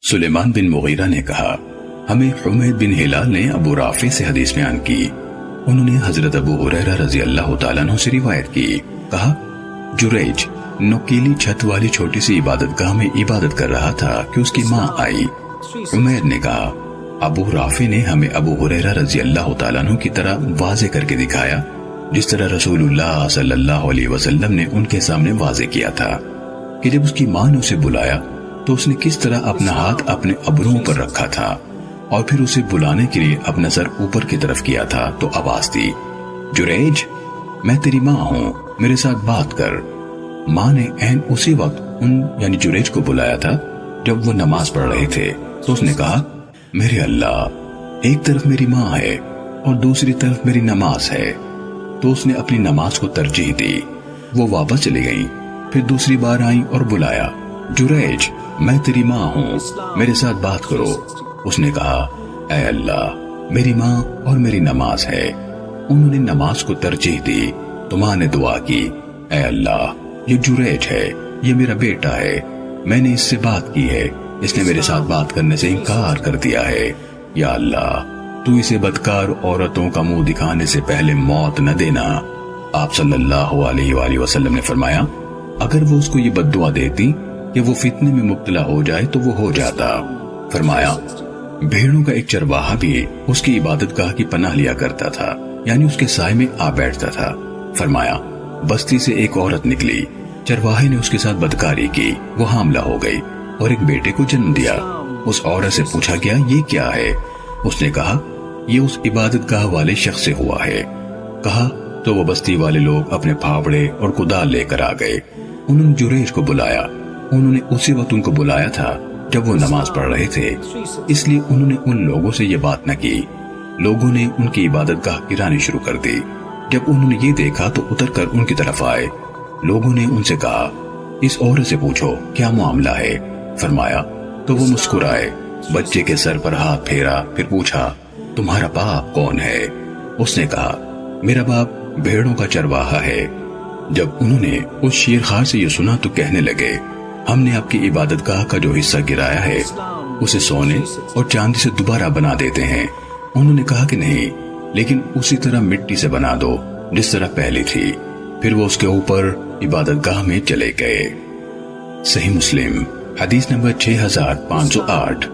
سلیمان بن مغیرہ نے کہا ہمیں حمید بن ہلال نے ابو رافع سے حدیث بیان کی، انہوں نے حضرت ابو ہریرہ رضی اللہ تعالیٰ عنہ سے روایت کی، کہا جریج نوکیلی چھت والی چھوٹی سی عبادت گاہ میں عبادت کر رہا تھا کہ اس کی ماں آئی۔ حمید نے کہا ابو رافع نے ہمیں ابو ہریرہ رضی اللہ تعالیٰ عنہ کی طرح واضح کر کے دکھایا جس طرح رسول اللہ صلی اللہ علیہ وسلم نے ان کے سامنے واضح کیا تھا کہ جب اس کی ماں نے اسے بلایا تو اس نے کس طرح اپنا ہاتھ اپنے ابروؤں پر رکھا تھا اور پھر اسے بلانے کے لیے اپنا سر اوپر کی طرف کیا تھا تو آواز دی جریج میں تیری ماں ہوں، میرے ساتھ بات کر۔ ماں نے عین اسی وقت ان یعنی جریج کو بلایا تھا جب وہ نماز پڑھ رہے تھے تو اس نے کہا میرے اللہ، ایک طرف میری ماں ہے اور دوسری طرف میری نماز ہے، تو اس نے اپنی نماز کو ترجیح دی۔ وہ واپس چلی گئیں، پھر دوسری بار آئیں اور بلایا جریج میں تیری ماں ہوں، میرے ساتھ بات کرو۔ اس نے کہا اے اللہ، میری ماں اور میری نماز ہے۔ انہوں نے نماز کو ترجیح دی تو ماں نے دعا کی اے اللہ، یہ جریج ہے، یہ میرا بیٹا ہے، میں نے اس سے بات کی ہے، اس نے میرے ساتھ بات کرنے سے انکار کر دیا ہے، یا اللہ تو اسے بدکار عورتوں کا منہ دکھانے سے پہلے موت نہ دینا۔ آپ صلی اللہ علیہ وآلہ وسلم نے فرمایا اگر وہ اس کو یہ بد دعا دیتی کہ وہ فتنے میں مبتلا ہو جائے تو وہ ہو جاتا۔ فرمایا بھیڑوں کا ایک چرواہا بھی اس کی عبادت گاہ کی پناہ لیا کرتا تھا، یعنی اس کے سائے میں آ بیٹھتا تھا۔ فرمایا بستی سے ایک عورت نکلی، چرواہے نے اس کے ساتھ بدکاری کی، وہ حاملہ ہو گئی اور ایک بیٹے کو جنم دیا۔ اس عورت سے پوچھا گیا یہ کیا ہے؟ اس نے کہا یہ اس عبادت گاہ والے شخص سے ہوا ہے۔ کہا تو وہ بستی والے لوگ اپنے پھاوڑے اور کدال لے کر آ گئے۔ انہوں نے جریج کو بلایا، انہوں نے اسی وقت ان کو بلایا تھا جب وہ نماز پڑھ رہے تھے، اس لیے انہوں نے ان لوگوں سے یہ بات نہ کی۔ لوگوں نے ان کی عبادت گاہ گرانی شروع کر دی۔ جب انہوں نے یہ دیکھا تو اتر کر ان کی طرف آئے۔ لوگوں نے ان سے کہا اس عورت سے پوچھو کیا معاملہ ہے؟ فرمایا تو وہ مسکرائے، بچے کے سر پر ہاتھ پھیرا، پھر پوچھا تمہارا باپ کون ہے؟ اس نے کہا میرا باپ بھیڑوں کا چرواہا ہے۔ جب انہوں نے اس شیرخوار سے یہ سنا تو کہنے لگے ہم نے آپ کی عبادت گاہ کا جو حصہ گرایا ہے اسے سونے اور چاندی سے دوبارہ بنا دیتے ہیں۔ انہوں نے کہا کہ نہیں، لیکن اسی طرح مٹی سے بنا دو جس طرح پہلی تھی۔ پھر وہ اس کے اوپر عبادت گاہ میں چلے گئے۔ صحیح مسلم حدیث نمبر 6508۔